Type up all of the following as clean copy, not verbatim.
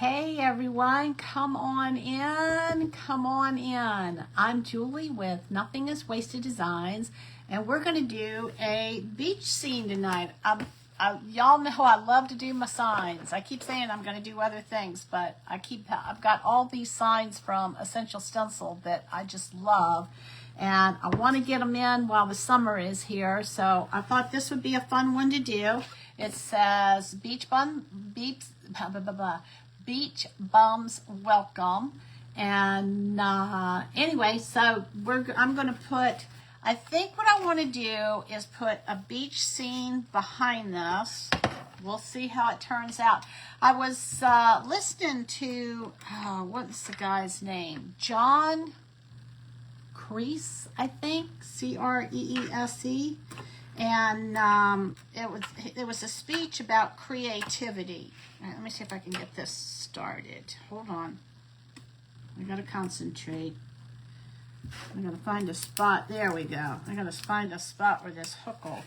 Hey everyone, come on in, come on in. I'm Julie with Nothing is Wasted Designs, and we're going to do a beach scene tonight. Y'all know I love to do my signs. I keep saying I'm going to do other things, but I've got all these signs from Essential Stencil that I just love, and I want to get them in while the summer is here, so I thought this would be a fun one to do. It says beach bums welcome, and anyway, so I'm going to put, I think what I want to do is put a beach scene behind this. We'll see how it turns out. I was listening to, what's the guy's name? John Creese, I think, C-R-E-E-S-E. And it was a speech about creativity. Right, let me see if I can get this started. Hold on. I gotta concentrate. I gotta find a spot. There we go. I gotta find a spot where this hook will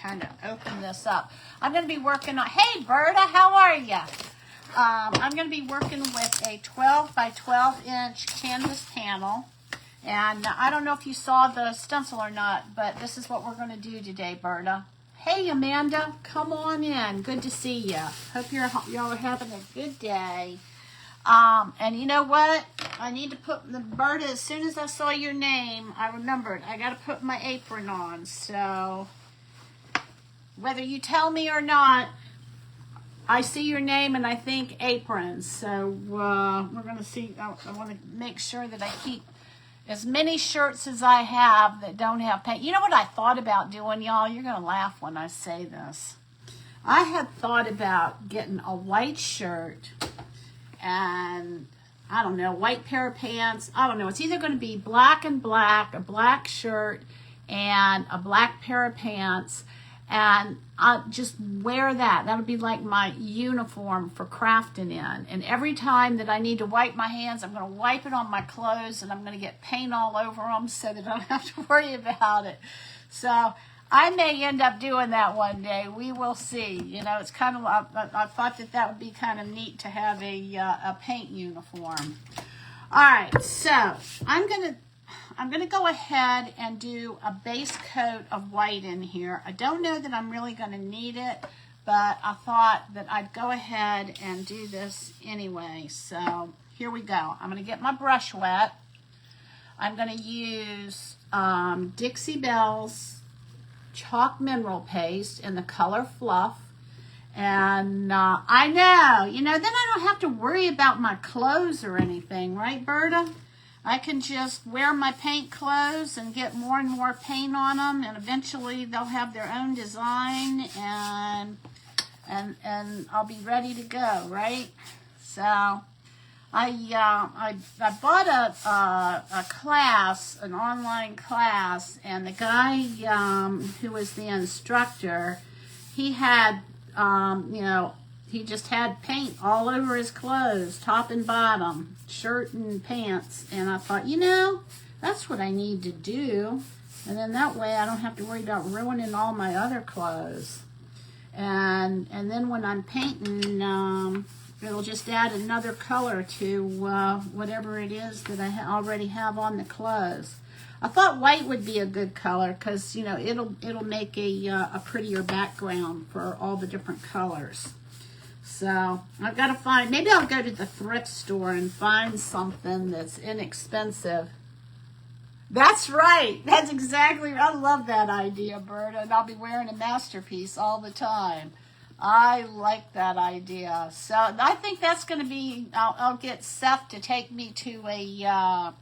kind of open this up. I'm gonna be working on. Hey, Berta, how are you? I'm gonna be working with a 12 by 12 inch canvas panel. And I don't know if you saw the stencil or not, but this is what we're going to do today, Berta. Hey, Amanda, come on in. Good to see you. Hope y'all are having a good day. And you know what? I need to put the Berta, as soon as I saw your name, I remembered I got to put my apron on. So whether you tell me or not, I see your name and I think aprons. So we're going to see. I want to make sure that I keep as many shirts as I have that don't have paint. You know what I thought about doing, y'all? You're going to laugh when I say this. I had thought about getting a white shirt and, I don't know, white pair of pants. I don't know. It's either going to be black and black, a black shirt, and a black pair of pants. And I'll just wear that. That would be like my uniform for crafting in. And every time that I need to wipe my hands, I'm going to wipe it on my clothes, and I'm going to get paint all over them so that I don't have to worry about it. So I may end up doing that one day. We will see. You know, it's kind of, I thought that would be kind of neat to have a paint uniform. All right, so I'm going to go ahead and do a base coat of white in here. I don't know that I'm really going to need it, but I thought that I'd go ahead and do this anyway. So here we go. I'm going to get my brush wet. I'm going to use Dixie Belle's chalk mineral paste in the color Fluff. And I know, then I don't have to worry about my clothes or anything, right, Berta? I can just wear my paint clothes and get more and more paint on them, and eventually they'll have their own design, and I'll be ready to go, right? So I bought a class, an online class, and the guy who was the instructor, he had he just had paint all over his clothes, top and bottom, shirt and pants. And I thought, that's what I need to do. And then that way I don't have to worry about ruining all my other clothes. And then when I'm painting, it'll just add another color to whatever it is that I already have on the clothes. I thought white would be a good color because, it'll make a prettier background for all the different colors. So I've got to find, maybe I'll go to the thrift store and find something that's inexpensive. That's right. That's exactly, I love that idea, Berta. And I'll be wearing a Masterpiece all the time. I like that idea. So I think that's going to be, I'll get Seth to take me to a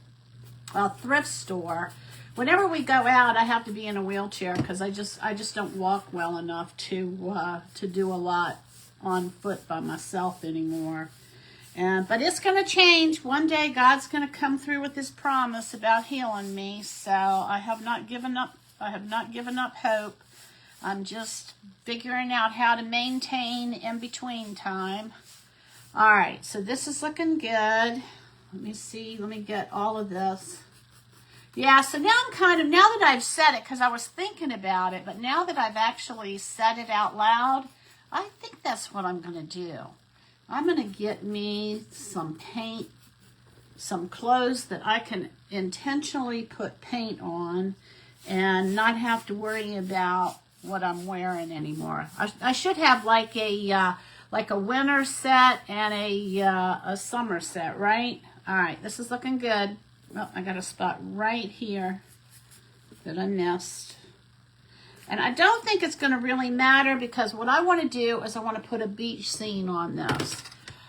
thrift store. Whenever we go out, I have to be in a wheelchair because I just don't walk well enough to do a lot on foot by myself anymore. But it's going to change. One day God's going to come through with his promise about healing me. So I have not given up. I have not given up hope. I'm just figuring out how to maintain in between time. All right, so this is looking good. Let me see. Let me get all of this. Yeah, so now now that I've said it, because I was thinking about it, but now that I've actually said it out loud, I think that's what I'm going to do. I'm going to get me some paint, some clothes that I can intentionally put paint on and not have to worry about what I'm wearing anymore. I should have like a winter set and a summer set, right? All right, this is looking good. Well, I got a spot right here that I missed. And I don't think it's going to really matter because what I want to do is I want to put a beach scene on this.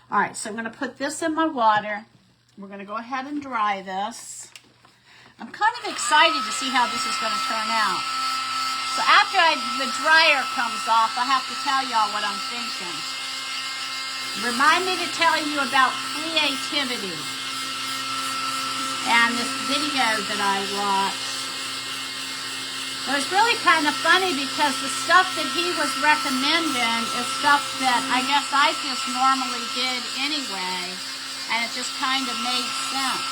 All right, so I'm going to put this in my water. We're going to go ahead and dry this. I'm kind of excited to see how this is going to turn out. So after the dryer comes off, I have to tell y'all what I'm thinking. Remind me to tell you about creativity and this video that I watched. It was really kind of funny because the stuff that he was recommending is stuff that I guess I just normally did anyway, and it just kind of made sense.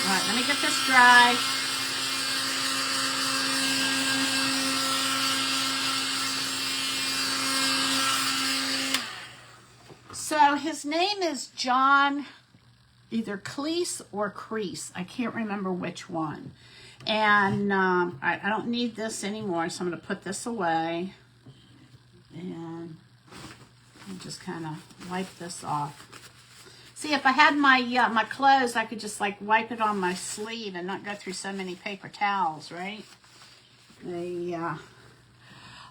All right, let me get this dry. So his name is John, either Cleese or Crease. I can't remember which one. And I don't need this anymore, so I'm going to put this away. And I'll just kind of wipe this off. See, if I had my my clothes, I could just like wipe it on my sleeve and not go through so many paper towels, right? All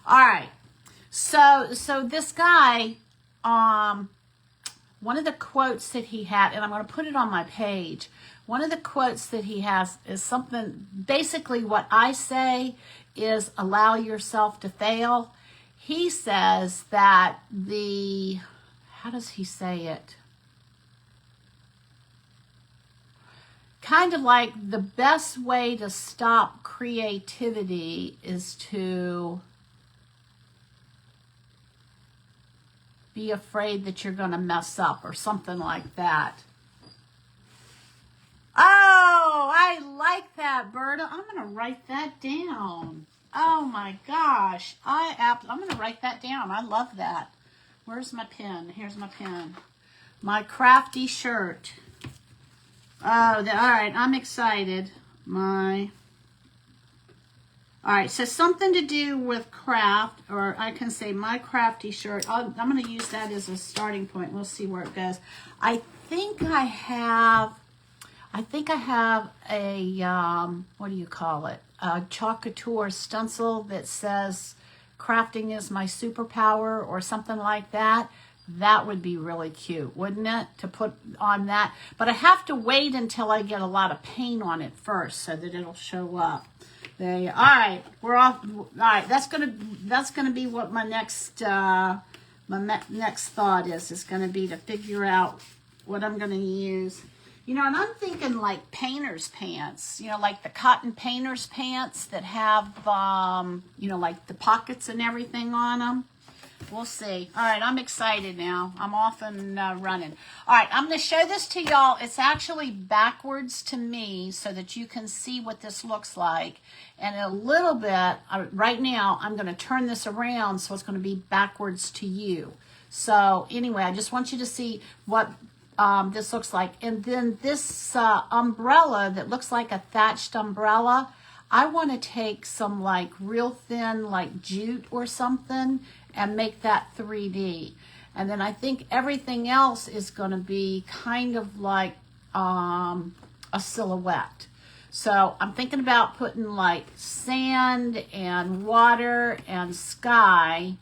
right. So this guy, one of the quotes that he had, and I'm going to put it on my page, one of the quotes that he has is something, basically what I say is allow yourself to fail. He says that how does he say it? Kind of like the best way to stop creativity is to be afraid that you're going to mess up or something like that. Oh, I like that, Berta. I'm going to write that down. Oh my gosh. I'm going to write that down. I love that. Where's my pen? Here's my pen. My crafty shirt. Oh, all right. I'm excited. All right, so something to do with craft, or I can say my crafty shirt. I'm going to use that as a starting point. We'll see where it goes. I think I have a, what do you call it? A Chalkateur stencil that says crafting is my superpower or something like that. That would be really cute, wouldn't it, to put on that? But I have to wait until I get a lot of paint on it first so that it'll show up. All right, we're off. All right, that's gonna be what my next next thought is gonna be to figure out what I'm gonna use. You know, and I'm thinking like painter's pants. You know, like the cotton painter's pants that have you know, like the pockets and everything on them. We'll see. All right, I'm excited now. I'm off and running. All right, I'm going to show this to y'all. It's actually backwards to me so that you can see what this looks like. And in a little bit, right now, I'm going to turn this around so it's going to be backwards to you. So anyway, I just want you to see what this looks like. And then this umbrella that looks like a thatched umbrella, I want to take some like real thin like jute or something and make that 3D. And then I think everything else is going to be kind of like a silhouette. So I'm thinking about putting like sand and water and sky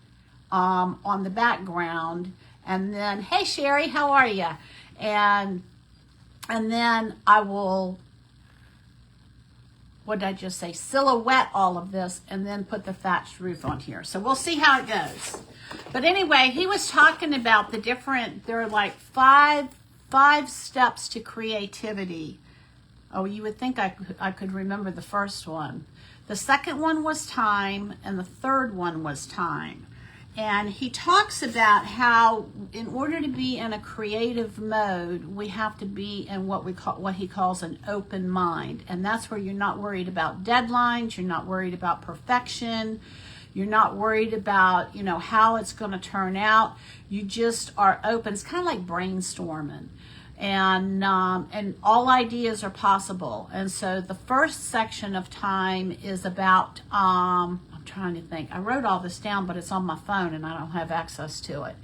on the background. And then, hey Sherry, how are you? And then I will, what did I just say? Silhouette all of this and then put the thatched roof on here. So we'll see how it goes. But anyway, he was talking about the different, there are like five steps to creativity. Oh, you would think I could remember the first one. The second one was time, and the third one was time. And he talks about how in order to be in a creative mode, we have to be in what he calls an open mind. And that's where you're not worried about deadlines, you're not worried about perfection, You're not worried about, you know, how it's going to turn out. You just are open. It's kind of like brainstorming. And all ideas are possible. And so the first section of time is about, I'm trying to think. I wrote all this down, but it's on my phone and I don't have access to it.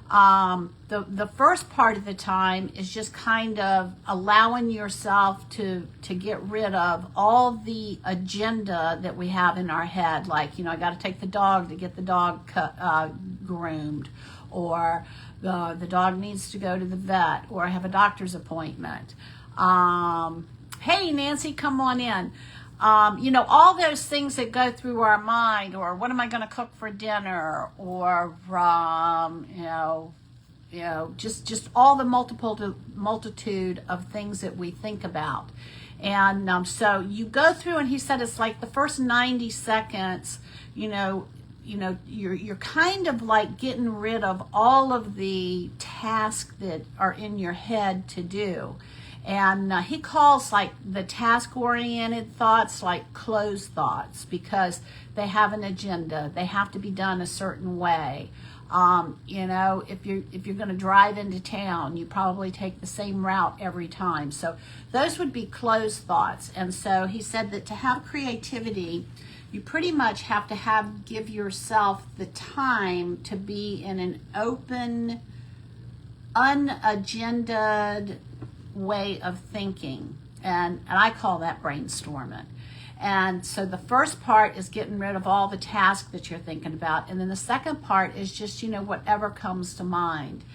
The first part of the time is just kind of allowing yourself to get rid of all the agenda that we have in our head. Like, you know, I got to take the dog to get the dog groomed, or the dog needs to go to the vet, or I have a doctor's appointment. Hey, Nancy, come on in. You know, all those things that go through our mind, or what am I going to cook for dinner, or, just all the multitude of things that we think about. And so you go through, and he said it's like the first 90 seconds, you're kind of like getting rid of all of the tasks that are in your head to do. And he calls like the task-oriented thoughts like closed thoughts, because they have an agenda. They have to be done a certain way. If you're going to drive into town, you probably take the same route every time. So those would be closed thoughts. And so he said that to have creativity, you pretty much have to give yourself the time to be in an open, unagendaed way of thinking, and I call that brainstorming. And so the first part is getting rid of all the tasks that you're thinking about, and then the second part is just whatever comes to mind.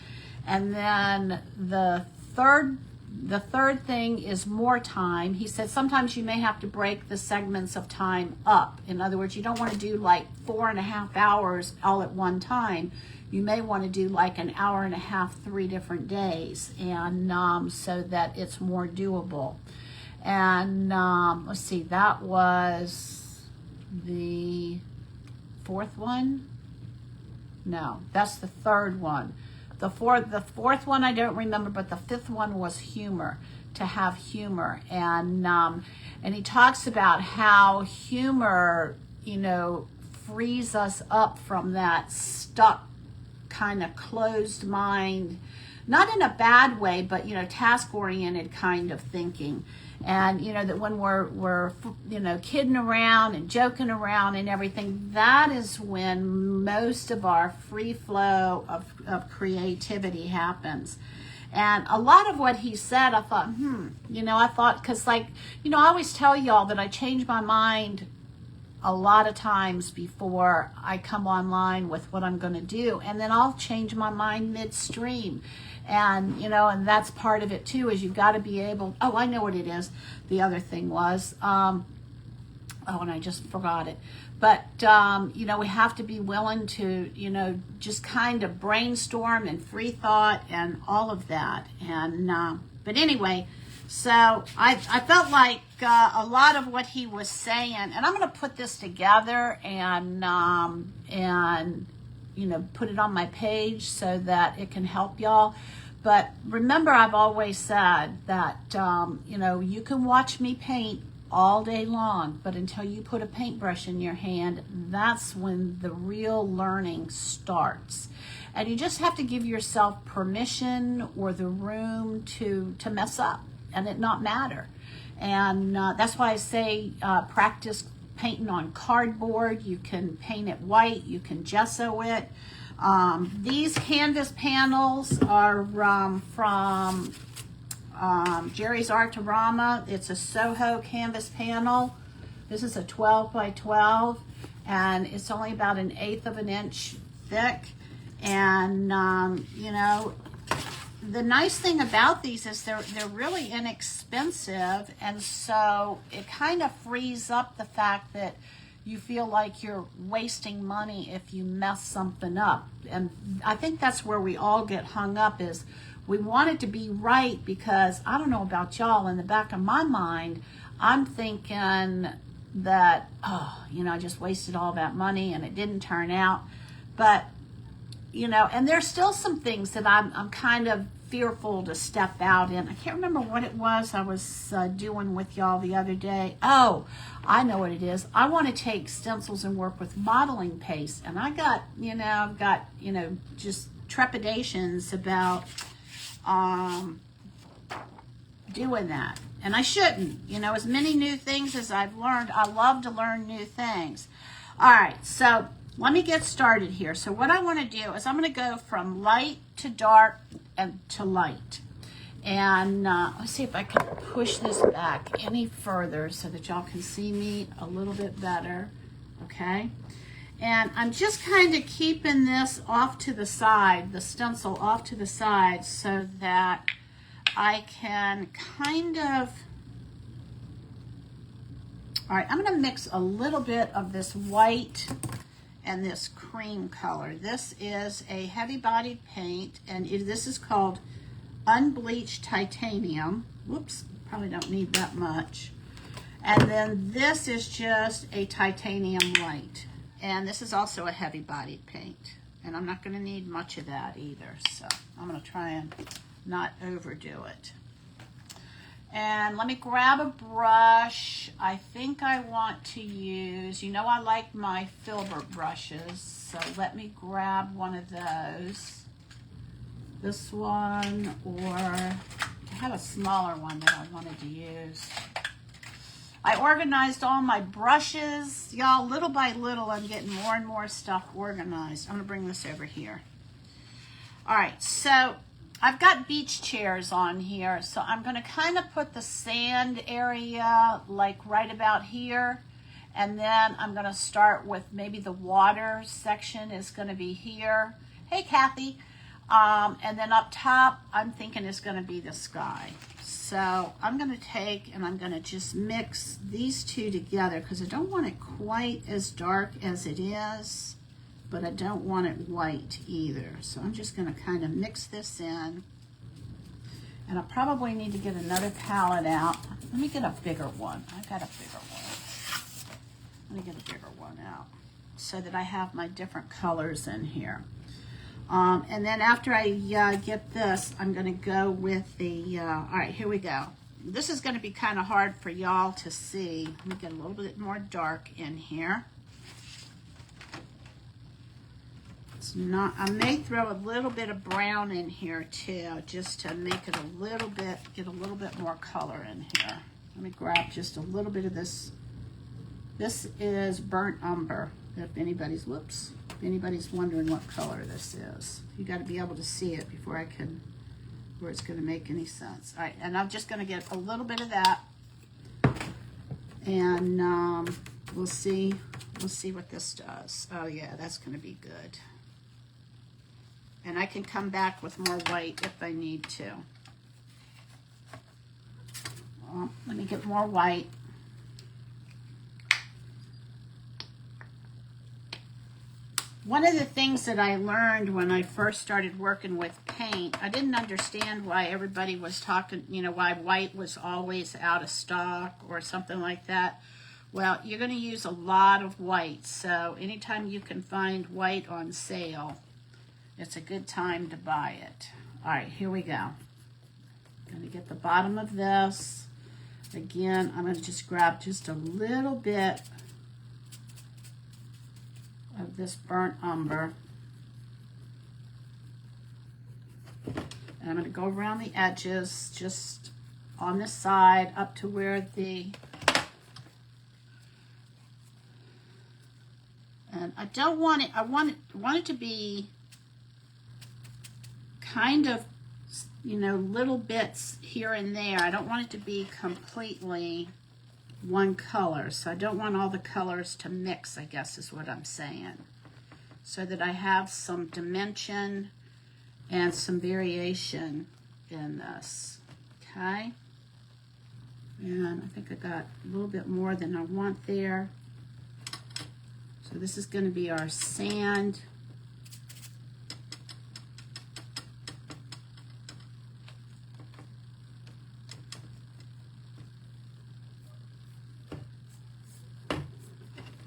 And then the third thing is more time. He said sometimes you may have to break the segments of time up. In other words, you don't want to do like 4.5 hours all at one time. You may want to do like an hour and a half, 3 different days, and so that it's more doable. And let's see, that was the fourth one. No, that's the third one. The fourth one I don't remember, but the fifth one was humor. To have humor, and he talks about how humor, frees us up from that stuck kind of closed mind, not in a bad way, but task-oriented kind of thinking. And that when we're kidding around and joking around and everything, that is when most of our free flow of creativity happens. And a lot of what he said, I thought, because I always tell y'all that I change my mind a lot of times before I come online with what I'm going to do, and then I'll change my mind midstream. And and that's part of it too, is you've got to be able, I know what it is. The other thing was, and I just forgot it. But, we have to be willing to, just kind of brainstorm and free thought and all of that. And, but anyway, so I felt like a lot of what he was saying, and I'm going to put this together and put it on my page so that it can help y'all. But remember, I've always said that, you can watch me paint all day long, but until you put a paintbrush in your hand, that's when the real learning starts. And you just have to give yourself permission or the room to mess up and it not matter. And that's why I say practice painting on cardboard. You can paint it white, you can gesso it. These canvas panels are from Jerry's Artorama. It's a Soho canvas panel. This is a 12 by 12, and it's only about 1/8 of an inch thick. And the nice thing about these is they're really inexpensive, and so it kind of frees up the fact that you feel like you're wasting money if you mess something up. And I think that's where we all get hung up, is we want it to be right, because I don't know about y'all, in the back of my mind, I'm thinking that, I just wasted all that money and it didn't turn out. But, and there's still some things that I'm kind of fearful to step out in. I can't remember what it was I was doing with y'all the other day. Oh, I know what it is. I want to take stencils and work with modeling paste, and I've got just trepidations about doing that. And I shouldn't. As many new things as I've learned, I love to learn new things. All right, so let me get started here. So what I want to do is I'm going to go from light to dark and to light. And let's see if I can push this back any further so that y'all can see me a little bit better. Okay. And I'm just kind of keeping this off to the side, the stencil off to the side, so that I can kind of, all right, I'm going to mix a little bit of this white and this cream color. This is a heavy-bodied paint, and this is called Unbleached Titanium. Whoops, probably don't need that much. And then this is just a titanium light. And this is also a heavy-bodied paint. And I'm not going to need much of that either, so I'm going to try and not overdo it. And let me grab a brush. I think I want to use, I like my filbert brushes, so let me grab one of those. This one, or I have a smaller one that I wanted to use. I organized all my brushes. Y'all, little by little, I'm getting more and more stuff organized. I'm going to bring this over here. All right, so I've got beach chairs on here, so I'm going to kind of put the sand area like right about here, and then I'm going to start with maybe the water section is going to be here. Hey, Kathy. And then up top, I'm thinking it's going to be the sky. So I'm going to take and I'm going to just mix these two together because I don't want it quite as dark as it is, but I don't want it white either. So I'm just going to kind of mix this in. And I probably need to get another palette out. Let me get a bigger one. I've got a bigger one. Let me get a bigger one out so that I have my different colors in here. And then after I get this, I'm going to go with the, all right, here we go. This is going to be kind of hard for y'all to see. Let me get a little bit more dark in here. It's not, I may throw a little bit of brown in here too, just to make it a little bit, get a little bit more color in here. Let me grab just a little bit of this. This is burnt umber, if anybody's, whoops. If anybody's wondering what color this is, you got to be able to see it before I can, where it's going to make any sense. All right, and I'm just going to get a little bit of that, and we'll see what this does. Oh yeah, that's going to be good. And I can come back with more white if I need to. Well, let me get more white. One of the things that I learned when I first started working with paint, I didn't understand why everybody was talking, why white was always out of stock or something like that. Well, you're going to use a lot of white, so anytime you can find white on sale, it's a good time to buy it. All right, here we go. I'm going to get the bottom of this. Again, I'm going to just grab just a little bit of this burnt umber. And I'm going to go around the edges, just on the side, up to where the, and I don't want it, I want it to be kind of, little bits here and there. I don't want it to be completely one color, so I don't want all the colors to mix, I guess is what I'm saying, so that I have some dimension and some variation in this. Okay, and I think I got a little bit more than I want there, so this is going to be our sand.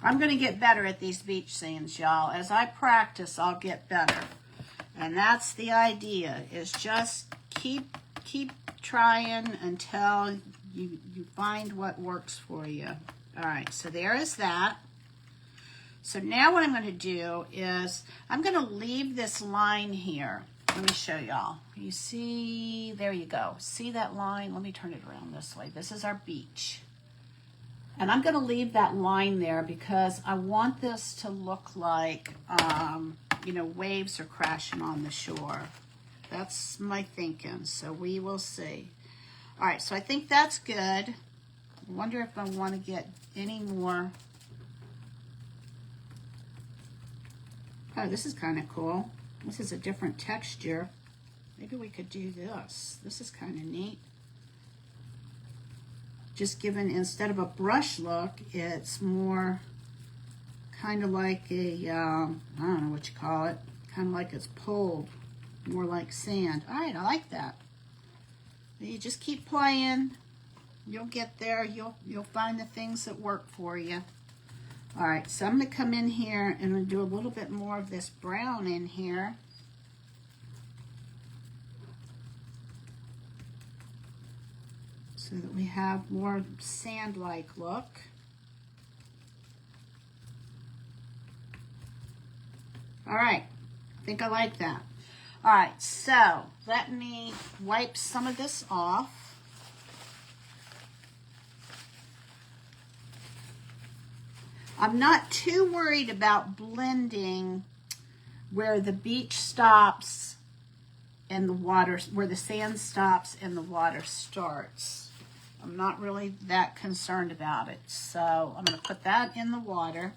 I'm going to get better at these beach scenes, y'all. As I practice, I'll get better. And that's the idea, is just keep trying until you find what works for you. All right, so there is that. So now what I'm going to do is I'm going to leave this line here. Let me show y'all. You see, there you go. See that line? Let me turn it around this way. This is our beach. And I'm going to leave that line there because I want this to look like, you know, waves are crashing on the shore. That's my thinking, so we will see. All right, so I think that's good. I wonder if I want to get any more. Oh, this is kind of cool. This is a different texture. Maybe we could do this. This is kind of neat. Just given, instead of a brush look, it's more kind of like a, I don't know what you call it, kind of like it's pulled, more like sand. All right, I like that. You just keep playing. You'll get there. You'll find the things that work for you. All right, so I'm going to come in here and I'm going to do a little bit more of this brown in here. So that we have more sand-like look. All right, I think I like that. All right, so let me wipe some of this off. I'm not too worried about blending where the beach stops and the water, where the sand stops and the water starts. I'm not really that concerned about it. So I'm going to put that in the water.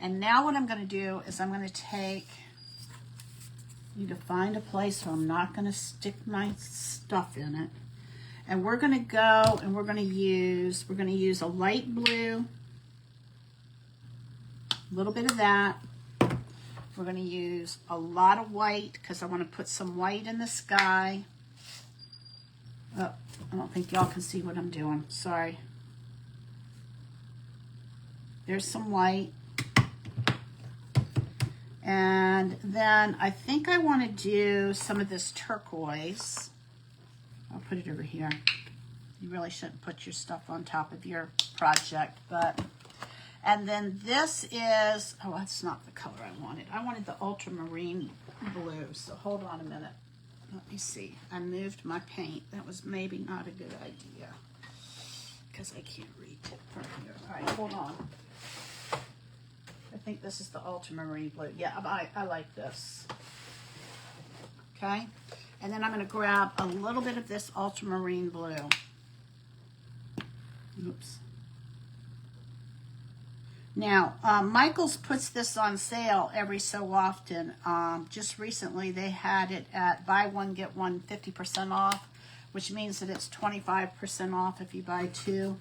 And now what I'm going to do is I'm going to take, need to find a place where I'm not going to stick my stuff in it. And we're going to go and we're going to use a light blue, a little bit of that. We're going to use a lot of white because I want to put some white in the sky. Oh, I don't think y'all can see what I'm doing. Sorry. There's some white. And then I think I want to do some of this turquoise. I'll put it over here. You really shouldn't put your stuff on top of your project, but... And then this is, oh, that's not the color I wanted. I wanted the ultramarine blue, so hold on a minute. Let me see. I moved my paint. That was maybe not a good idea because I can't read it from here. All right, hold on. I think this is the ultramarine blue. Yeah, I like this. Okay, and then I'm going to grab a little bit of this ultramarine blue. Oops. Now, Michael's puts this on sale every so often. Just recently, they had it at buy one, get one 50% off, which means that it's 25% off if you buy two.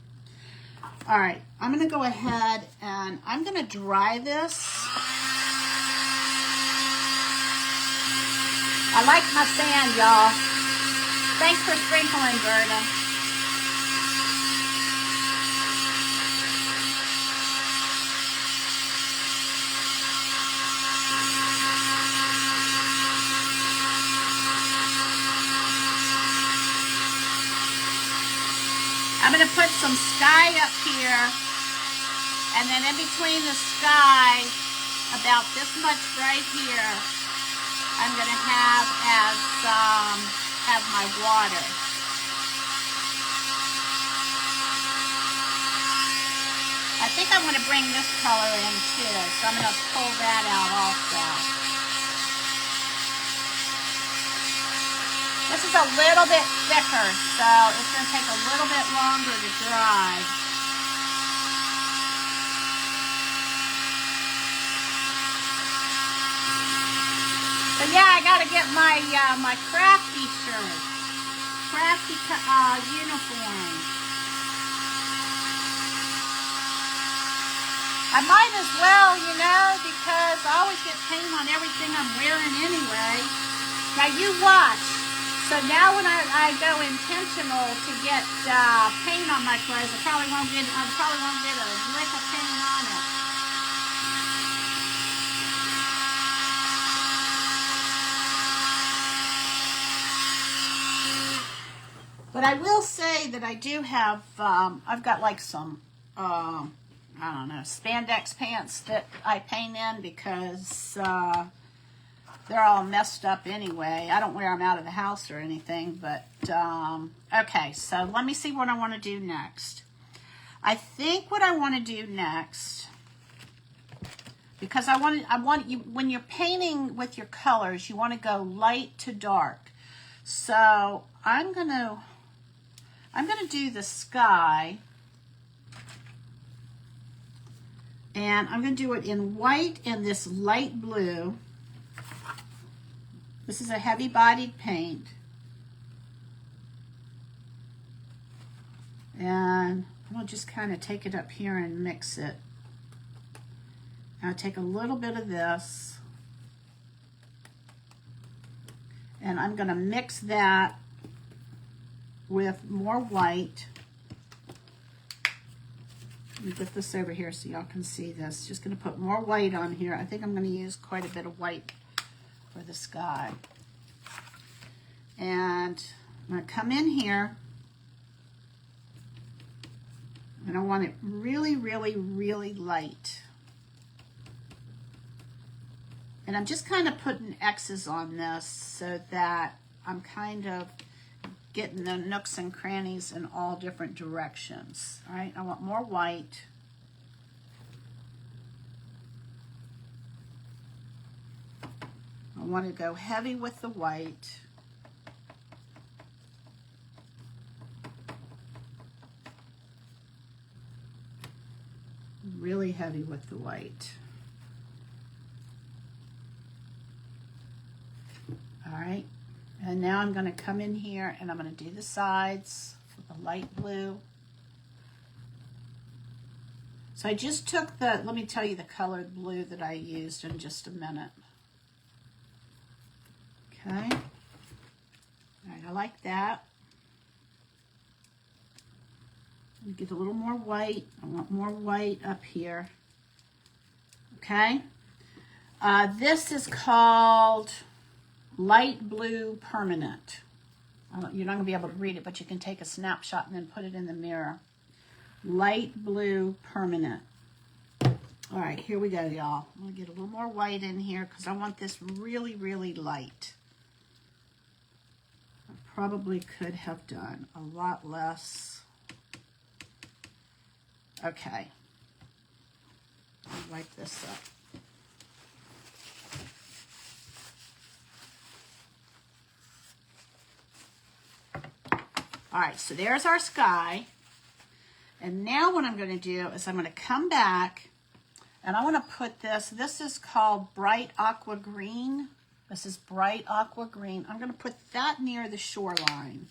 All right, I'm going to go ahead and I'm going to dry this. I like my sand, y'all. Thanks for sprinkling, Gerda. I'm going to put some sky up here, and then in between the sky, about this much right here, I'm going to have as my water. I think I want to bring this color in too, so I'm going to pull that out also. This is a little bit thicker, so it's going to take a little bit longer to dry. So yeah, I got to get my my crafty shirt, crafty uniform. I might as well, you know, because I always get paint on everything I'm wearing anyway. Now you watch. So now when I go intentional to get paint on my clothes, I probably won't get a lick of paint on it. But I will say that I do have, I've got like some, I don't know, spandex pants that I paint in because they're all messed up anyway. I don't wear them out of the house or anything, but okay, so let me see what I want to do next. I think what I want to do next, because I want you, when you're painting with your colors, you want to go light to dark. So I'm gonna do the sky, and I'm gonna do it in white and this light blue. This is a heavy-bodied paint, and I'll just kind of take it up here and mix it. I'll take a little bit of this, and I'm going to mix that with more white. Let me get this over here so y'all can see this. Just going to put more white on here. I think I'm going to use quite a bit of white for the sky. And I'm going to come in here, and I want it really, really, really light. And I'm just kind of putting X's on this so that I'm kind of getting the nooks and crannies in all different directions. All right, I want more white. I want to go heavy with the white. Really heavy with the white. All right, and now I'm going to come in here and I'm going to do the sides with the light blue. So I just took the, let me tell you the colored blue that I used in just a minute. Okay, all right, I like that. Get a little more white. I want more white up here. Okay, this is called Light Blue Permanent. You're not going to be able to read it, but you can take a snapshot and then put it in the mirror. Light Blue Permanent. All right, here we go, y'all. I'm going to get a little more white in here because I want this really, really light. I probably could have done a lot less. Okay. I'll wipe this up. All right, so there's our sky. And now what I'm going to do is I'm going to come back and I want to put this is called Bright Aqua Green. This is Bright Aqua Green. I'm going to put that near the shoreline.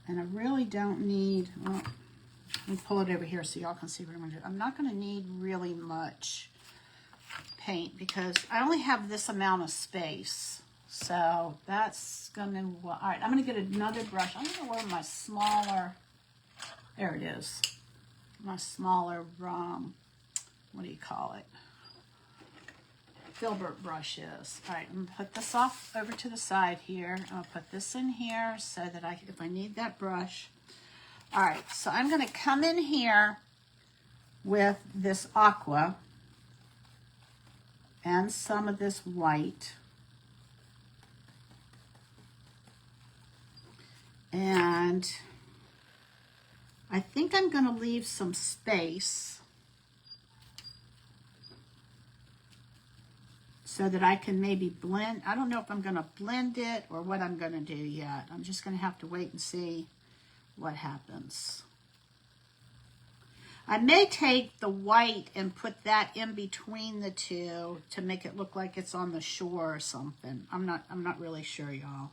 And I really don't need, well, let me pull it over here so y'all can see what I'm going to do. I'm not going to need really much paint because I only have this amount of space. So that's going to, all right, I'm going to get another brush. I'm going to wear my smaller, there it is, my smaller, what do you call it? Filbert brush is. All right, I'm going to put this off over to the side here. I'm going to put this in here so that if I need that brush. All right, so I'm going to come in here with this aqua and some of this white. And I think I'm going to leave some space so that I can maybe blend. I don't know if I'm going to blend it or what I'm going to do yet. I'm just going to have to wait and see what happens. I may take the white and put that in between the two to make it look like it's on the shore or something. I'm not really sure, y'all.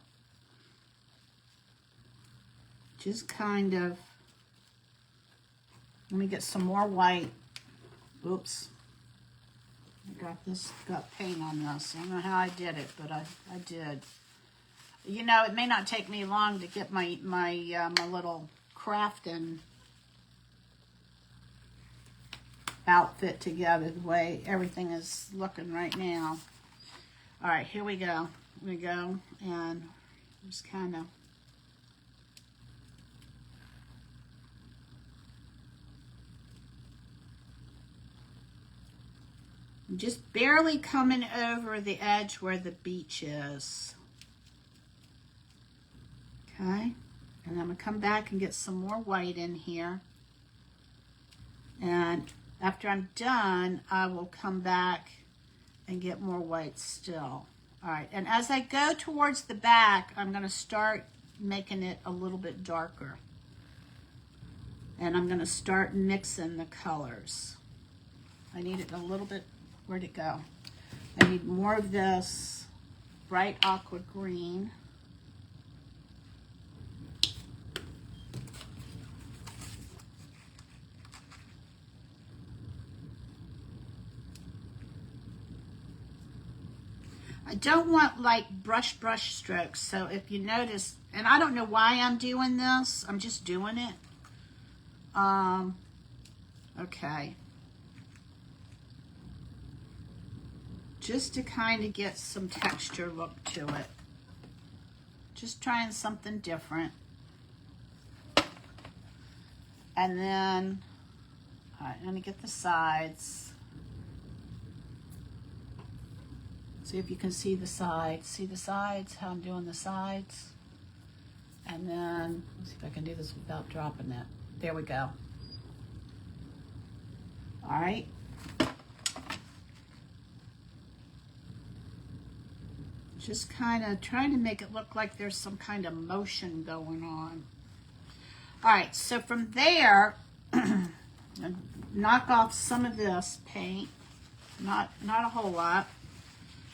Just kind of, let me get some more white. Oops. Got paint on this. I don't know how I did it, but I did. You know, it may not take me long to get my little crafting outfit together the way everything is looking right now. All right, here we go. We go, and Just kind of just barely coming over the edge where the beach is. Okay, and I'm going to come back and get some more white in here. And after I'm done, I will come back and get more white still. All right, and as I go towards the back, I'm going to start making it a little bit darker. And I'm going to start mixing the colors. I need it a little bit, where'd it go? I need more of this bright aqua green. I don't want like brush strokes, so if you notice, and I don't know why I'm doing this, I'm just doing it. Okay. Just to kind of get some texture look to it. Just trying something different. And then, all right, I'm gonna get the sides. See if you can see the sides. See the sides, how I'm doing the sides? And then, let's see if I can do this without dropping it. There we go. All right. Just kind of trying to make it look like there's some kind of motion going on. All right, so from there, knock off some of this paint. Not a whole lot.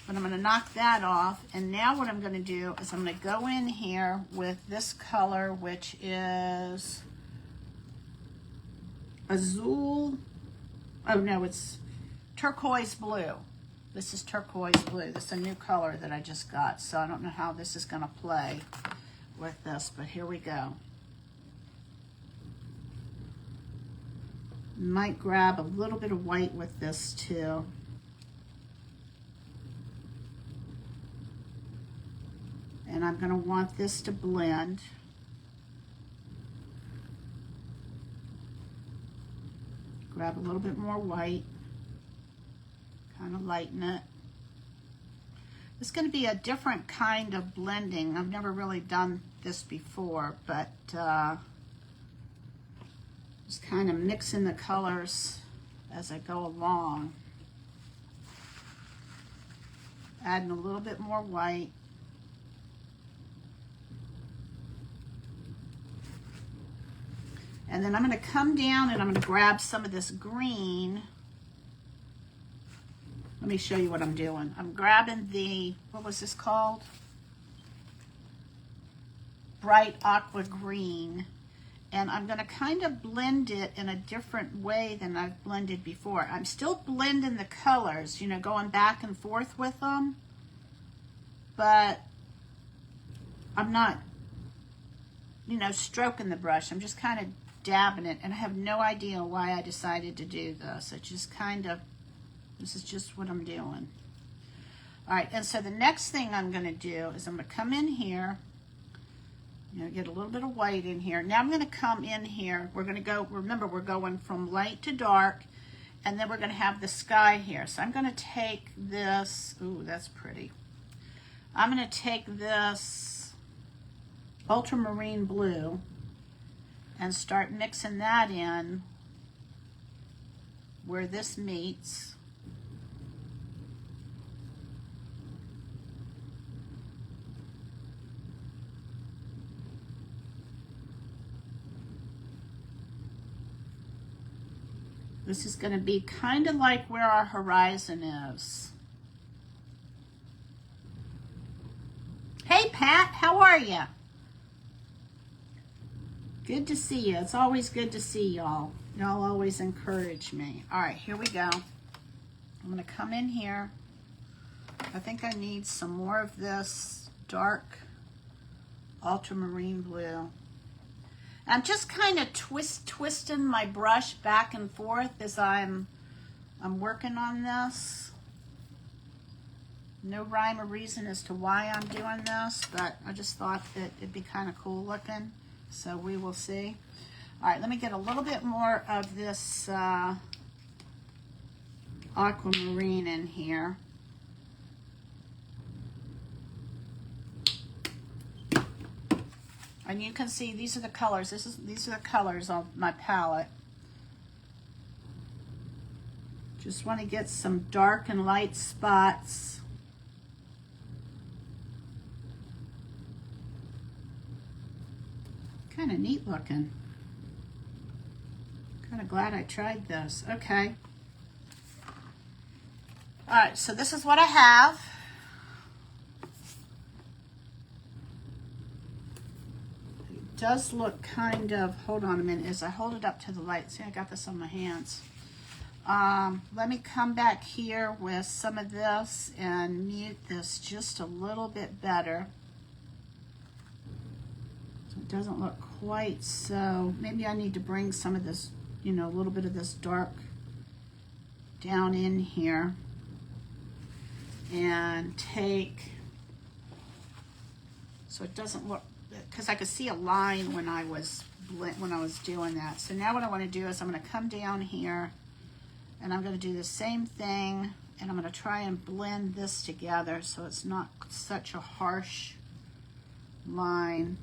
But I'm going to knock that off, and now what I'm going to do is I'm going to go in here with this color, which is azul. Oh no, it's turquoise blue. This is turquoise blue. This is a new color that I just got, so I don't know how this is going to play with this, but here we go. Might grab a little bit of white with this too. And I'm going to want this to blend. Grab a little bit more white. Kind of lighten it. It's going to be a different kind of blending. I've never really done this before, but just kind of mixing the colors as I go along. Adding a little bit more white. And then I'm going to come down and I'm going to grab some of this green. Let me show you what I'm doing. I'm grabbing the, what was this called? Bright aqua green. And I'm going to kind of blend it in a different way than I've blended before. I'm still blending the colors, you know, going back and forth with them. But I'm not, you know, stroking the brush. I'm just kind of dabbing it, and I have no idea why I decided to do this. It just kind of, this is just what I'm doing. All right, and so the next thing I'm going to do is I'm going to come in here, you know, get a little bit of white in here. Now I'm going to come in here. We're going to go, remember, we're going from light to dark, and then we're going to have the sky here. So I'm going to take this, ooh, that's pretty. I'm going to take this ultramarine blue and start mixing that in where this meets. This is going to be kind of like where our horizon is. Hey Pat, how are you? Good to see you. It's always good to see y'all. Y'all always encourage me. All right, here we go. I'm going to come in here. I think I need some more of this dark ultramarine blue. I'm just kind of twisting my brush back and forth as I'm working on this. No rhyme or reason as to why I'm doing this, but I just thought that it'd be kind of cool looking. So we will see. All right, let me get a little bit more of this aquamarine in here. And you can see these are the colors. These are the colors on my palette. Just want to get some dark and light spots. Kind of neat looking. Kind of glad I tried this. Okay. All right, so this is what I have. It does look kind of, hold on a minute, as I hold it up to the light. See, I got this on my hands. Let me come back here with some of this and mute this just a little bit better. So it doesn't look quite so, maybe I need to bring some of this, you know, a little bit of this dark down in here and take, so it doesn't look, because I could see a line when I was doing that. So now what I want to do is I'm going to come down here and I'm going to do the same thing, and I'm going to try and blend this together so it's not such a harsh line.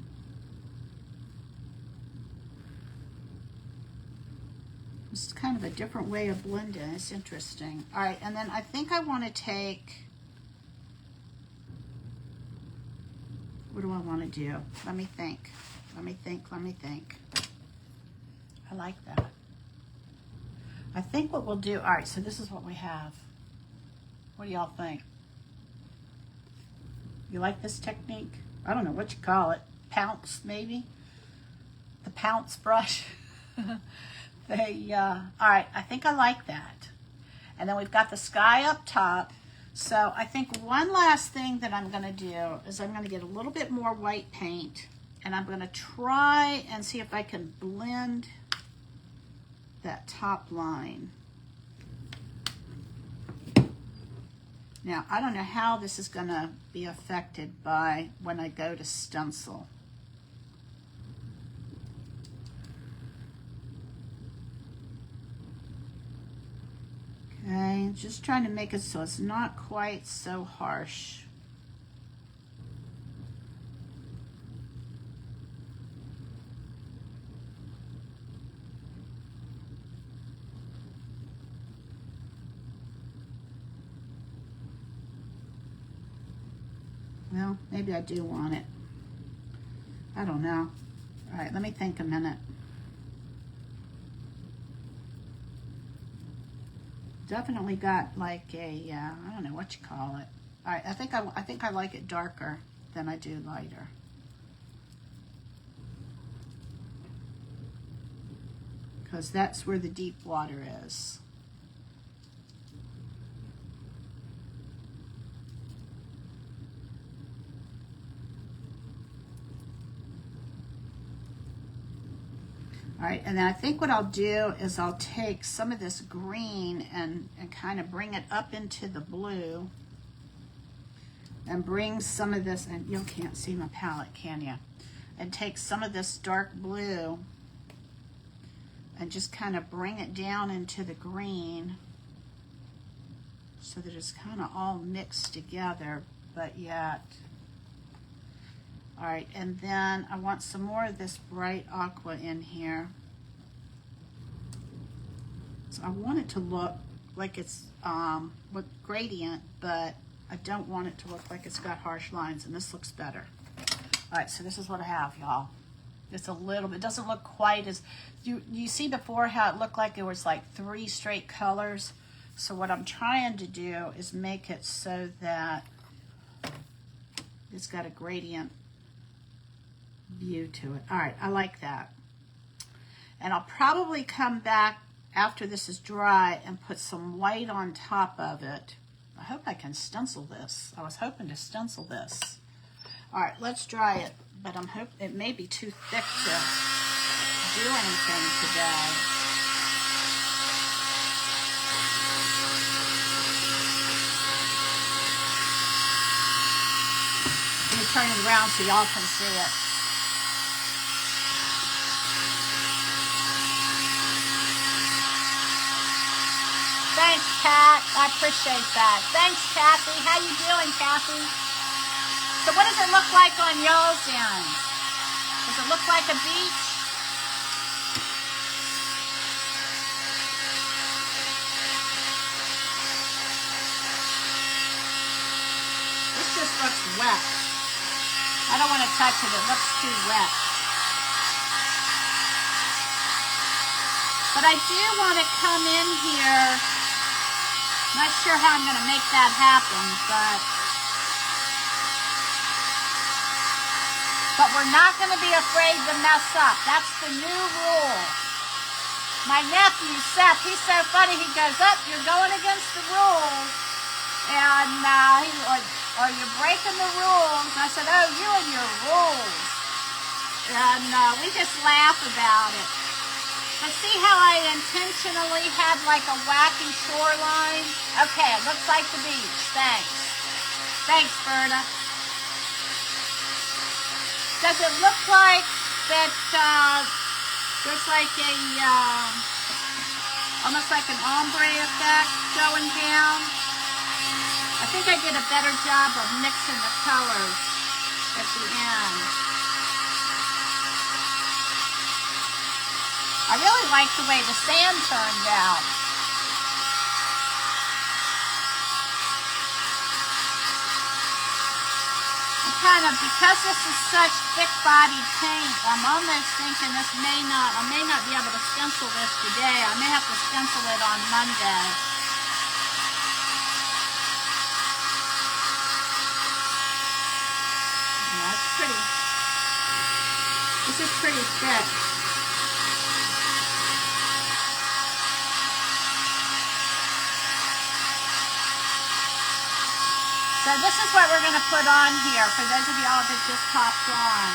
It's kind of a different way of blending. It's interesting. All right, and then I think I want to take, what do I want to do? Let me think. Let me think. Let me think. I like that. I think what we'll do, all right, so this is what we have. What do y'all think? You like this technique? I don't know what you call it. Pounce, maybe? The pounce brush. All right, I think I like that. And then we've got the sky up top. So I think one last thing that I'm going to do is I'm going to get a little bit more white paint, and I'm going to try and see if I can blend that top line. Now, I don't know how this is going to be affected by when I go to stencil. Okay, just trying to make it so it's not quite so harsh. Well, maybe I do want it. I don't know. All right, let me think a minute. Definitely got like a, I don't know what you call it. All right, I think I like it darker than I do lighter. Because that's where the deep water is. All right, and then I think what I'll do is I'll take some of this green and kind of bring it up into the blue, and bring some of this, and you can't see my palette, can you? And take some of this dark blue and just kind of bring it down into the green so that it's kind of all mixed together, but yet. All right, and then I want some more of this bright aqua in here. So I want it to look like it's with gradient, but I don't want it to look like it's got harsh lines, and this looks better. All right, so this is what I have, y'all. It's a little bit, it doesn't look quite as, you see before how it looked like it was like 3 straight colors. So what I'm trying to do is make it so that it's got a gradient view to it. All right, I like that. And I'll probably come back after this is dry and put some white on top of it. I hope I can stencil this. I was hoping to stencil this. All right, let's dry it, but I'm hoping it may be too thick to do anything today. turn it around so y'all can see it. Thanks, Kat. I appreciate that. Thanks, Kathy. How you doing, Kathy? So what does it look like on y'all's end? Does it look like a beach? This just looks wet. I don't want to touch it. It looks too wet. But I do want to come in here. Not sure how I'm going to make that happen, but we're not going to be afraid to mess up. That's the new rule. My nephew, Seth, he's so funny. He goes, you're going against the rules. And or you're breaking the rules. And I said, oh, you and your rules. And we just laugh about it. But see how I intentionally had like a wacky shoreline? Okay, it looks like the beach. Thanks. Thanks, Berta. Does it look like that there's like a, almost like an ombre effect going down? I think I did a better job of mixing the colors at the end. I really like the way the sand turned out. I'm kind of, because this is such thick-bodied paint, I'm almost thinking I may not be able to stencil this today. I may have to stencil it on Monday. Yeah, it's pretty. This is pretty thick. So this is what we're going to put on here for those of y'all that just popped on.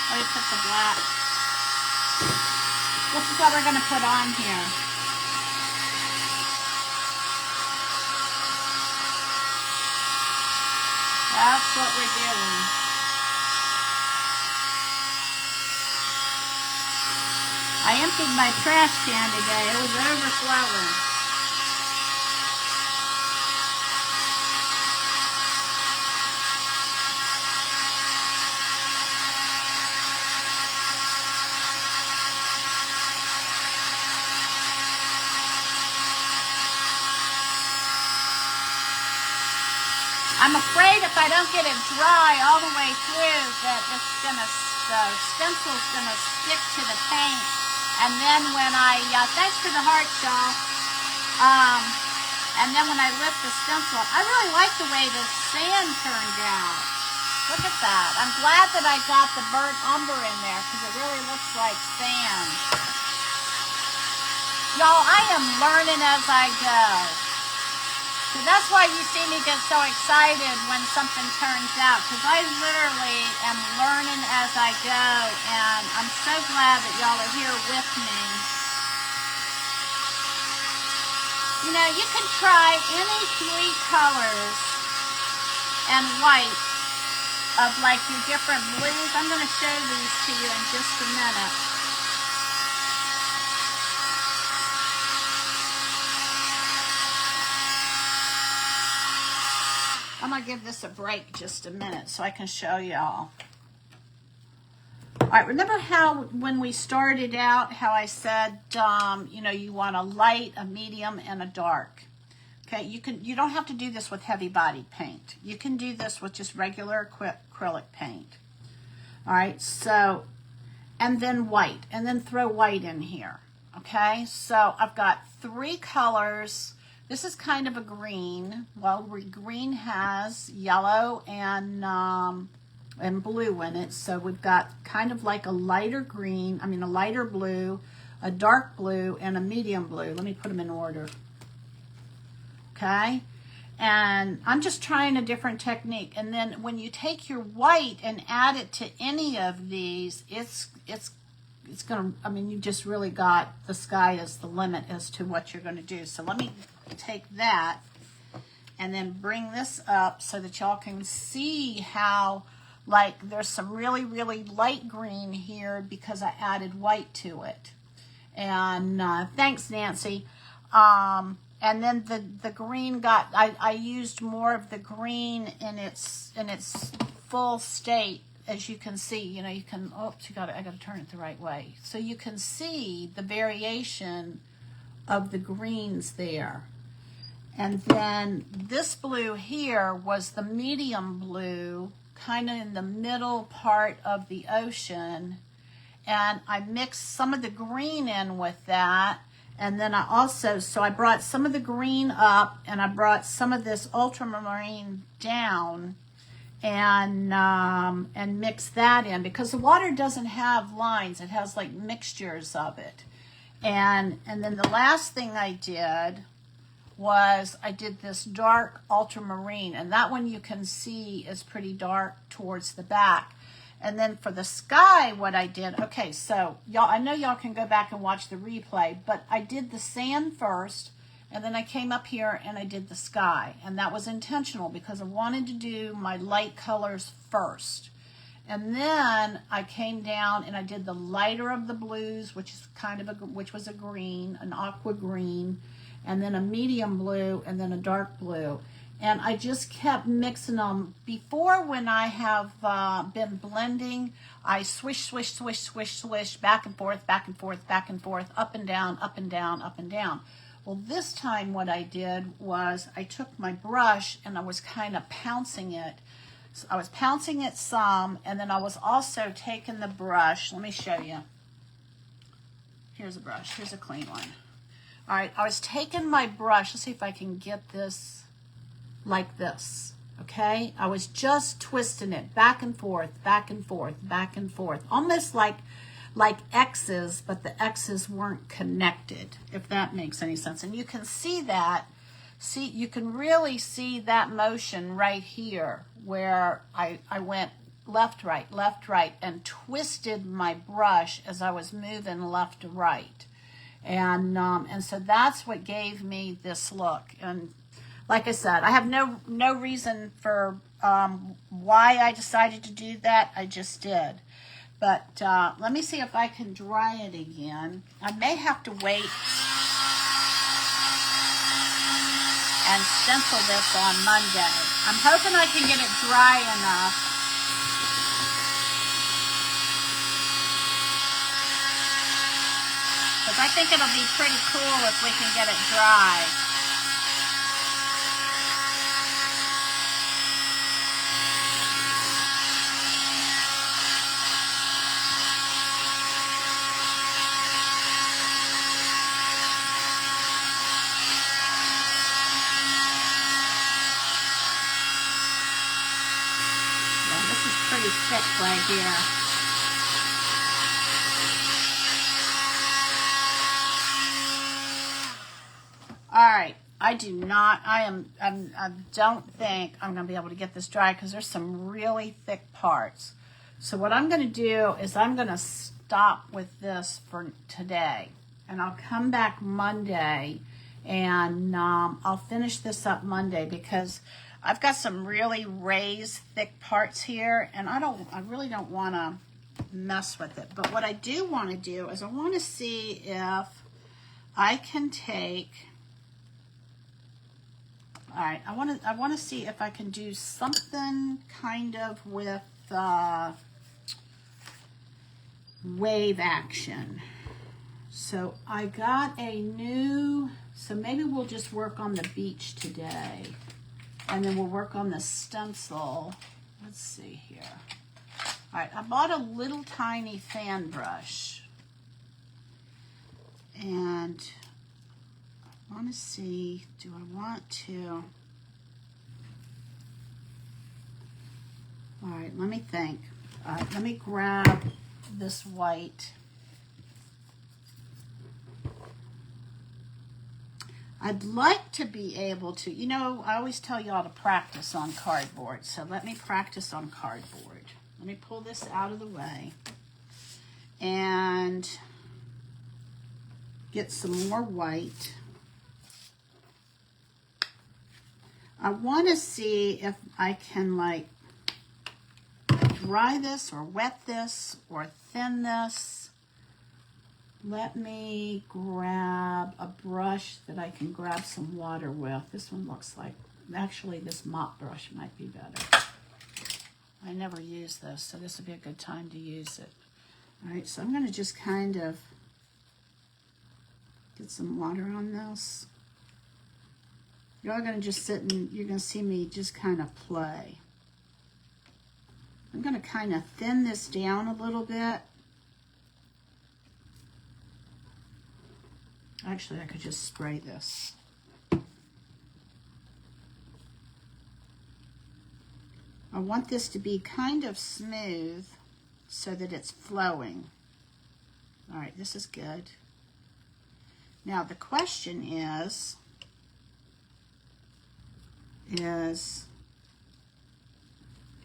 Let me put the black. This is what we're going to put on here. That's what we're doing. I emptied my trash can today. It was overflowing. I'm afraid if I don't get it dry all the way through that the stencil's gonna stick to the paint. And then when thanks for the heart, y'all. And then when I lift the stencil up, I really like the way the sand turned out. Look at that. I'm glad that I got the burnt umber in there because it really looks like sand. Y'all, I am learning as I go. So that's why you see me get so excited when something turns out, because I literally am learning as I go, and I'm so glad that y'all are here with me. You know, you can try any 3 colors and white of like your different blues. I'm going to show these to you in just a minute. I'm going to give this a break just a minute so I can show y'all. All right, remember how when we started out, how I said, you know, you want a light, a medium, and a dark. Okay, you don't have to do this with heavy body paint. You can do this with just regular acrylic paint. All right, so, and then white, and then throw white in here. Okay, so I've got 3 colors. This is kind of a green. Well, green has yellow and blue in it. So we've got kind of like a lighter green, a lighter blue, a dark blue, and a medium blue. Let me put them in order. Okay? And I'm just trying a different technique. And then when you take your white and add it to any of these, it's going to, you just really got, the sky is the limit as to what you're going to do. So let me take that and then bring this up so that y'all can see how, like, there's some really, really light green here because I added white to it. And thanks, Nancy. And then the green got, I used more of the green in its full state. As you can see, you know, you can, oh, I got to turn it the right way. So you can see the variation of the greens there. And then this blue here was the medium blue, kind of in the middle part of the ocean. And I mixed some of the green in with that. And then I also, so I brought some of the green up and I brought some of this ultramarine down and mix that in, because the water doesn't have lines. It has like mixtures of it. And then the last thing I did was I did this dark ultramarine, and that one you can see is pretty dark towards the back. And then for the sky, what I did, okay, so y'all, I know y'all can go back and watch the replay, but I did the sand first, and then I came up here and I did the sky. And that was intentional because I wanted to do my light colors first. And then I came down and I did the lighter of the blues, which is kind of which was a green, an aqua green, and then a medium blue, and then a dark blue. And I just kept mixing them. Before, when I have been blending, I swish, swish, swish, swish, swish, back and forth, back and forth, back and forth, up and down, up and down, up and down. Well, this time what I did was I took my brush and I was kind of pouncing it. So I was pouncing it some, and then I was also taking the brush. Let me show you. Here's a brush. Here's a clean one. All right, I was taking my brush. Let's see if I can get this like this, okay? I was just twisting it back and forth, back and forth, back and forth, almost like X's, but the X's weren't connected, if that makes any sense. And you can see that, you can really see that motion right here where I went left, right, and twisted my brush as I was moving left to right. And so that's what gave me this look. And like I said, I have no reason for why I decided to do that. I just did. But let me see if I can dry it again. I may have to wait and stencil this on Monday. I'm hoping I can get it dry enough. Because I think it'll be pretty cool if we can get it dry. Pretty thick right here. All right, I don't think I'm going to be able to get this dry because there's some really thick parts. So what I'm going to do is I'm going to stop with this for today, and I'll come back Monday, and I'll finish this up Monday because I've got some really raised thick parts here, and I really don't want to mess with it. But what I do want to do is I want to see if I can take, all right, I want to see if I can do something kind of with wave action. So I got a new, so maybe we'll just work on the beach today. And then we'll work on the stencil. Let's see here. All right, I bought a little tiny fan brush. And I want to see, do I want to? All right, let me think. Let me grab this white. I'd like to be able to, you know, I always tell y'all to practice on cardboard. So let me practice on cardboard. Let me pull this out of the way and get some more white. I want to see if I can like dry this or wet this or thin this. Let me grab a brush that I can grab some water with. This one looks like, actually this mop brush might be better. I never use this, so this would be a good time to use it. All right, so I'm going to just kind of get some water on this. You're all going to just sit and you're going to see me just kind of play. I'm going to kind of thin this down a little bit. Actually, I could just spray this. I want this to be kind of smooth so that it's flowing. All right, this is good. Now the question is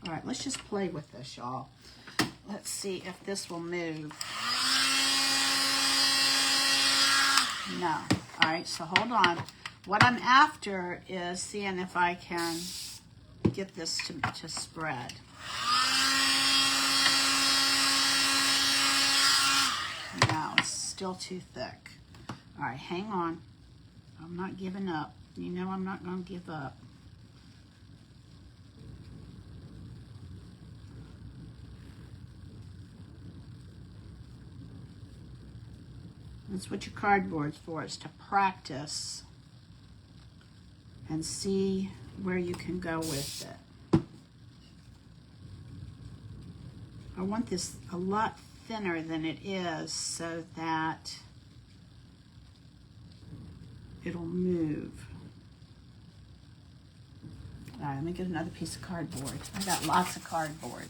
all right, let's just play with this, y'all. Let's see if this will move. No. All right, so hold on. What I'm after is seeing if I can get this to spread. No, it's still too thick. All right, hang on. I'm not giving up. You know I'm not going to give up. That's what your cardboard's for, is to practice and see where you can go with it. I want this a lot thinner than it is so that it'll move. All right, let me get another piece of cardboard. I got lots of cardboard.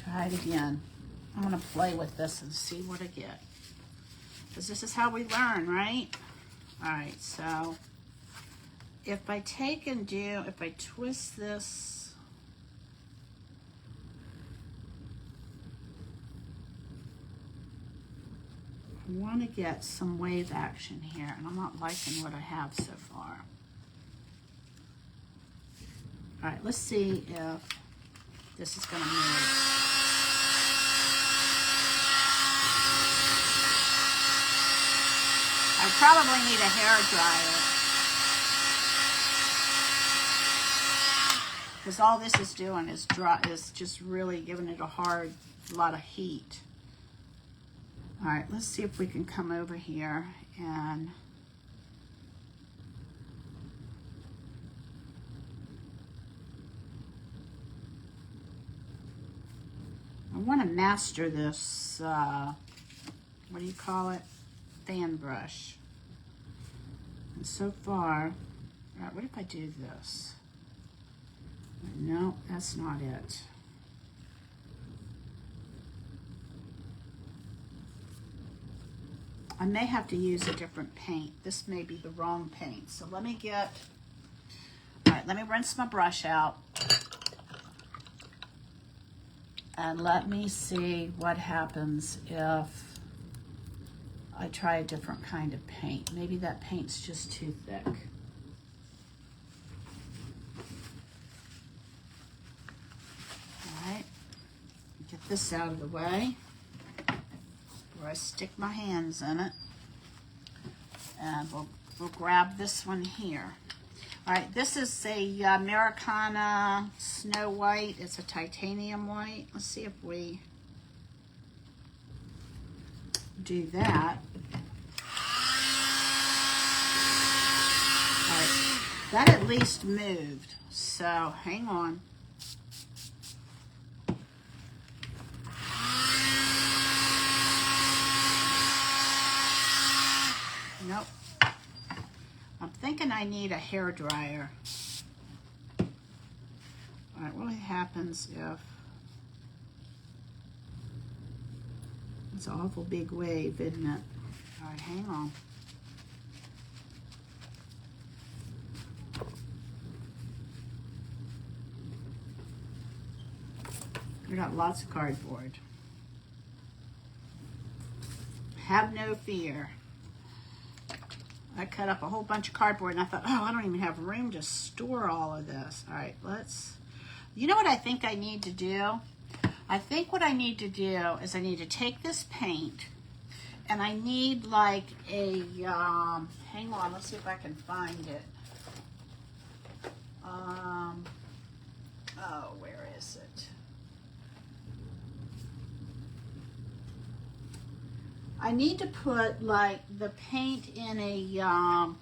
Try it again. I'm going to play with this and see what I get. Because this is how we learn, right? All right, so if I take and do, if I twist this, I want to get some wave action here, and I'm not liking what I have so far. All right, let's see if this is going to move. I probably need a hair dryer because all this is doing is just really giving it a lot of heat. All right, let's see if we can come over here and I want to master this, what do you call it? Fan brush. And so far, all right, what if I do this? No, that's not it. I may have to use a different paint. This may be the wrong paint. So let me get, all right, let me rinse my brush out. And let me see what happens if I try a different kind of paint. Maybe that paint's just too thick. All right, get this out of the way before I stick my hands in it. And we'll grab this one here. All right, this is a Americana Snow White. It's a titanium white. Let's see if we do that. All right, that at least moved. So hang on. Nope. I'm thinking I need a hair dryer. All right, what happens if it's an awful big wave, isn't it? All right, hang on. We got lots of cardboard. Have no fear. I cut up a whole bunch of cardboard and I thought, oh, I don't even have room to store all of this. All right, you know what I think I need to do? I think what I need to do is I need to take this paint and I need like a, hang on, let's see if I can find it. Oh, where is it? I need to put like the paint in a,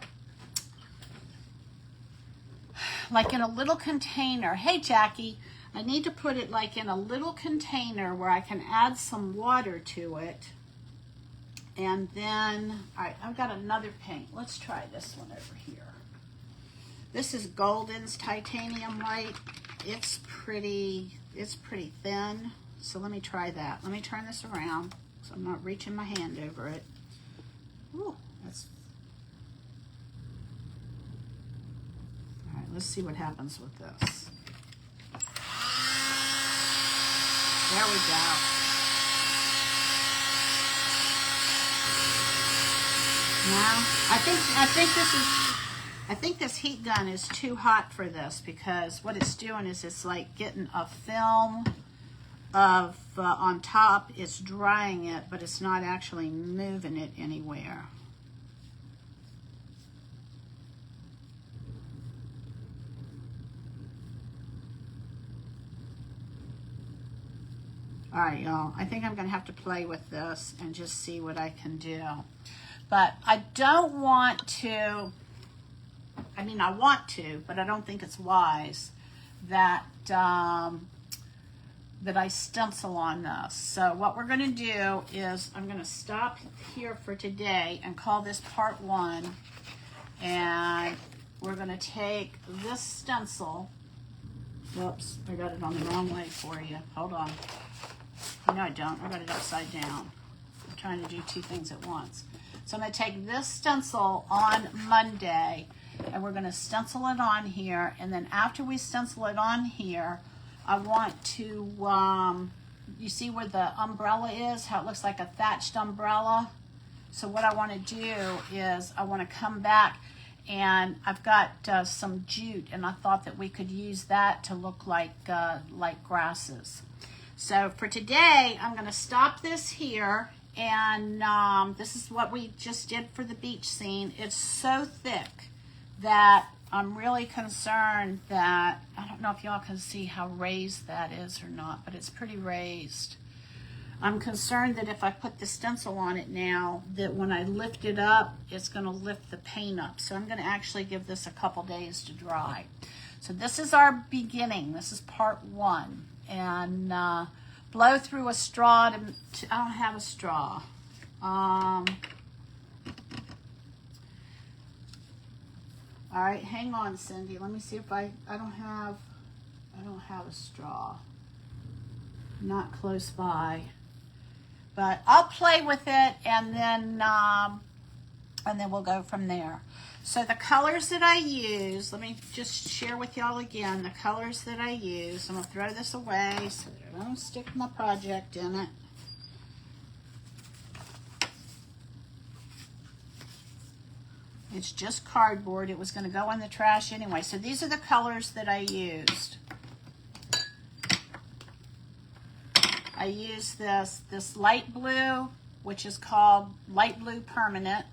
like in a little container. Hey, Jackie, I need to put it like in a little container where I can add some water to it. And then, all right, I've got another paint. Let's try this one over here. This is Golden's Titanium White. It's pretty thin. So let me try that. Let me turn this around so I'm not reaching my hand over it. Ooh, that's... All right, let's see what happens with this. There we go. Now, I think this heat gun is too hot for this because what it's doing is it's like getting a film of on top. It's drying it, but it's not actually moving it anywhere. All right, y'all, I think I'm gonna have to play with this and just see what I can do. But I don't want to, I mean, I want to, but I don't think it's wise that, that I stencil on this. So what we're gonna do is I'm gonna stop here for today and call this part 1. And we're gonna take this stencil, whoops, I got it on the wrong way for you. Hold on. No, I don't, I got it upside down. I'm trying to do 2 things at once. So I'm going to take this stencil on Monday and we're going to stencil it on here. And then after we stencil it on here, I want to, you see where the umbrella is, how it looks like a thatched umbrella? So what I want to do is I want to come back and I've got some jute and I thought that we could use that to look like grasses. So for today, I'm going to stop this here. And this is what we just did for the beach scene. It's so thick that I'm really concerned that, I don't know if y'all can see how raised that is or not, but it's pretty raised. I'm concerned that if I put the stencil on it now, that when I lift it up, it's gonna lift the paint up. So I'm gonna actually give this a couple days to dry. So this is our beginning. This is part 1. And blow through a straw I don't have a straw. All right, hang on, Cindy. Let me see if I don't have a straw. Not close by. But I'll play with it and then we'll go from there. So the colors that I use, let me just share with y'all again the colors that I use. I'm going to throw this away so that I don't stick my project in it. It's just cardboard. It was going to go in the trash anyway. So these are the colors that I used. I used this light blue, which is called light blue permanent.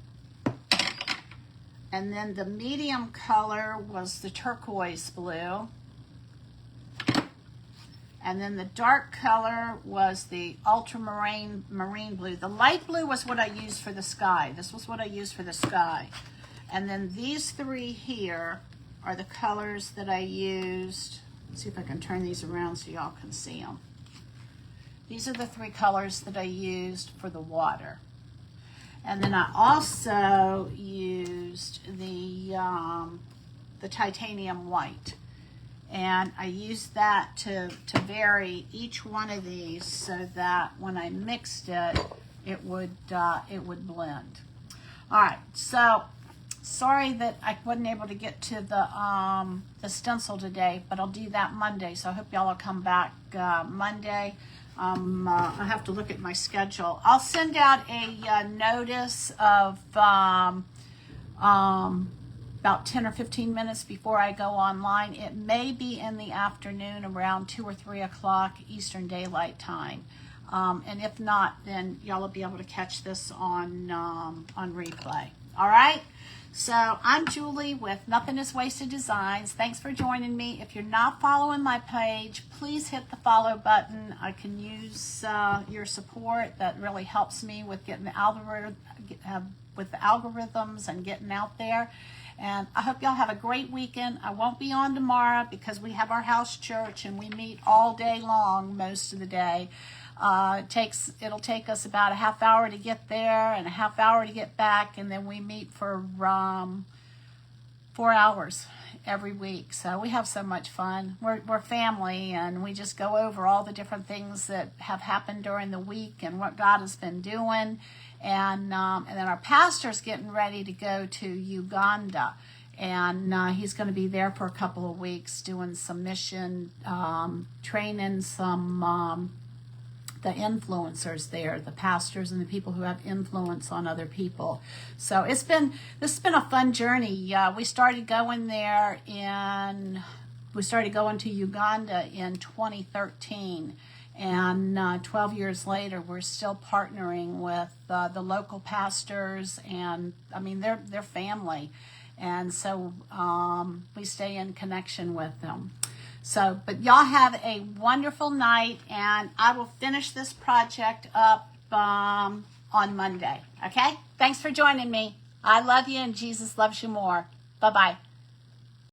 And then the medium color was the turquoise blue. And then the dark color was the ultramarine marine blue. The light blue was what I used for the sky. This was what I used for the sky. And then these 3 here are the colors that I used. Let's see if I can turn these around so y'all can see them. These are the 3 colors that I used for the water. And then I also used the titanium white. And I used that to vary each one of these so that when I mixed it, it would blend. All right, so sorry that I wasn't able to get to the stencil today, but I'll do that Monday. So I hope y'all will come back Monday. I have to look at my schedule. I'll send out a notice of about 10 or 15 minutes before I go online. It may be in the afternoon around 2 or 3 o'clock Eastern Daylight Time. And if not, then y'all will be able to catch this on replay. All right? So I'm Julie with Nothing is Wasted Designs. Thanks for joining me. If you're not following my page, please hit the follow button. I can use your support. That really helps me with getting the algorithms and getting out there. And I hope y'all have a great weekend. I won't be on tomorrow because we have our house church and we meet all day long most of the day. It'll take us about a half hour to get there and a half hour to get back, and then we meet for 4 hours every week. So we have so much fun. We're family, and we just go over all the different things that have happened during the week and what God has been doing. And then our pastor's getting ready to go to Uganda. And he's going to be there for a couple of weeks doing some mission, training some the influencers there, the pastors and the people who have influence on other people. So this has been a fun journey. We started going to Uganda in 2013. And 12 years later, we're still partnering with the local pastors, and I mean, they're family. And so we stay in connection with them. So, but y'all have a wonderful night, and I will finish this project up on Monday. Okay? Thanks for joining me. I love you, and Jesus loves you more. Bye-bye.